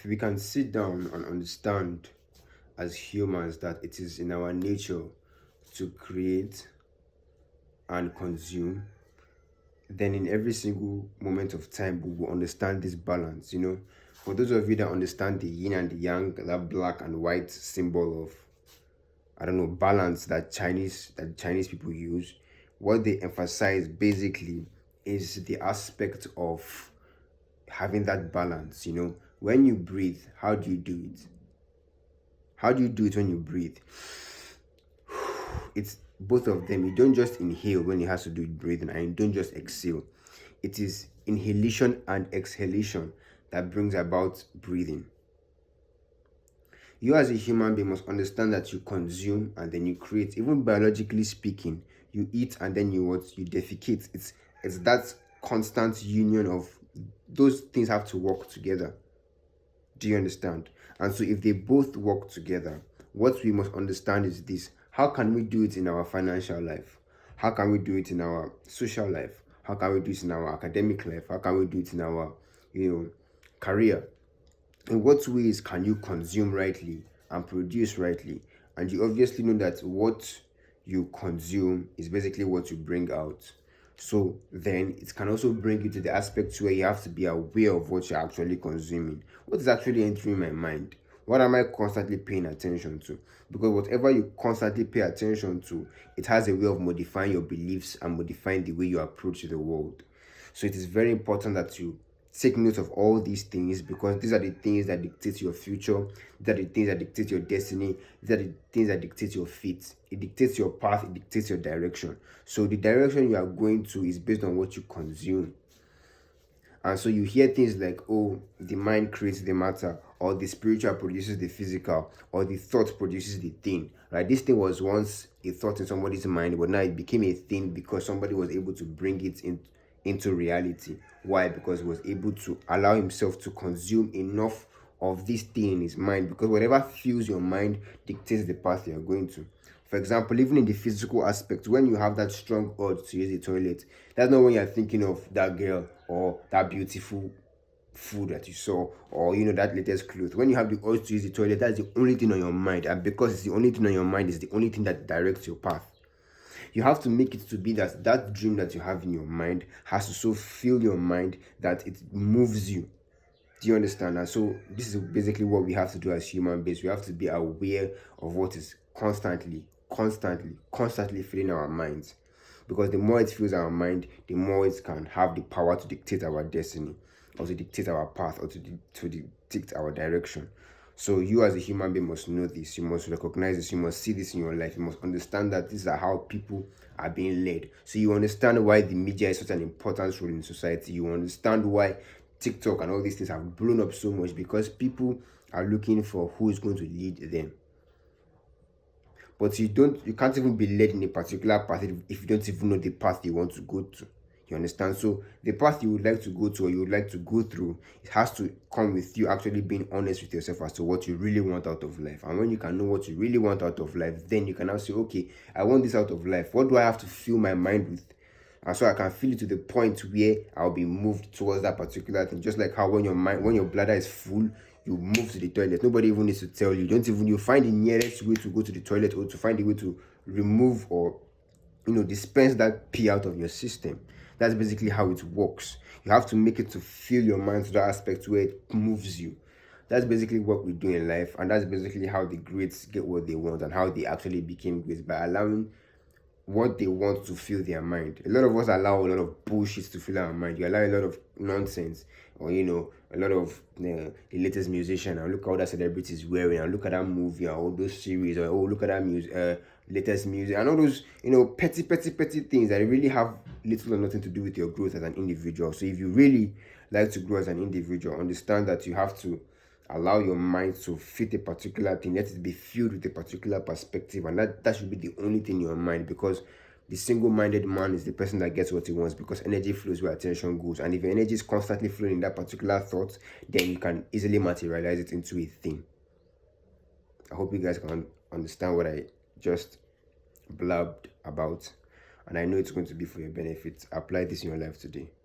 We can sit down and understand as humans that it is in our nature to create and consume, then in every single moment of time we will understand this balance. For those of you that understand the yin and the yang, that black and white symbol of, I don't know, balance that Chinese people use, what they emphasize basically is the aspect of having that balance. When you breathe, how do you do it? How do you do it when you breathe? It's both of them. You don't just inhale when it has to do with breathing, and you don't just exhale. It is inhalation and exhalation that brings about breathing. You as a human being must understand that you consume and then you create. Even biologically speaking, you eat and then you defecate. It's that constant union of those things have to work together. Do you understand? And so if they both work together, what we must understand is this: how can we do it in our financial life? How can we do it in our social life? How can we do it in our academic life? How can we do it in our, career? In what ways can you consume rightly and produce rightly? And you obviously know that what you consume is basically what you bring out. So then it can also bring you to the aspects where you have to be aware of what you're actually consuming. What is actually entering my mind? What am I constantly paying attention to? Because whatever you constantly pay attention to, it has a way of modifying your beliefs and modifying the way you approach the world. So it is very important that you take note of all these things, because these are the things that dictate your future. These are the things that dictate your destiny. These are the things that dictate your fate. It dictates your path. It dictates your direction. So the direction you are going to is based on what you consume. And so you hear things like, oh, the mind creates the matter, or the spiritual produces the physical, or the thought produces the thing, right? This thing was once a thought in somebody's mind, but now it became a thing because somebody was able to bring it into reality. Why? Because he was able to allow himself to consume enough of this thing in his mind, because whatever fills your mind dictates the path you are going to. For example, even in the physical aspect, when you have that strong urge to use the toilet, that's not when you're thinking of that girl or that beautiful food that you saw, or that latest clothes. When you have the urge to use the toilet, that's the only thing on your mind. And because it's the only thing on your mind, it's the only thing that directs your path. You have to make it to be that dream that you have in your mind has to so fill your mind that it moves you. Do you understand? And so this is basically what we have to do as human beings. We have to be aware of what is constantly filling our minds. Because the more it fills our mind, the more it can have the power to dictate our destiny, or to dictate our path, or to dictate our direction. So you as a human being must know this. You must recognize this. You must see this in your life. You must understand that these are how people are being led. So you understand why the media is such an important role in society. You understand why TikTok and all these things have blown up so much, because people are looking for who is going to lead them. But you can't even be led in a particular path if you don't even know the path you want to go to. You understand? So the path you would like to go to, or you would like to go through, it has to come with you actually being honest with yourself as to what you really want out of life. And when you can know what you really want out of life, then you can now say, okay, I want this out of life. What do I have to fill my mind with? And so I can feel it to the point where I'll be moved towards that particular thing. Just like how when your bladder is full, you move to the toilet. Nobody even needs to tell you. You find the nearest way to go to the toilet, or to find a way to remove, or dispense that pee out of your system. That's basically how it works. You have to make it to fill your mind to that aspect where it moves you. That's basically what we do in life, and that's basically how the greats get what they want, and how they actually became greats, by allowing what they want to fill their mind. A lot of us allow a lot of bullshit to fill our mind. You allow a lot of nonsense, or a lot of the latest musician, and look how that celebrity is wearing, and look at that movie, and all those series, or oh, look at that music, latest music, and all those petty things that really have little or nothing to do with your growth as an individual. So if you really like to grow as an individual, understand that you have to allow your mind to fit a particular thing. Let it be filled with a particular perspective, and that should be the only thing in your mind. Because the single-minded man is the person that gets what he wants, because energy flows where attention goes. And if your energy is constantly flowing in that particular thought, then you can easily materialize it into a thing. I hope you guys can understand what I just blabbed about, and I know it's going to be for your benefit. Apply this in your life today.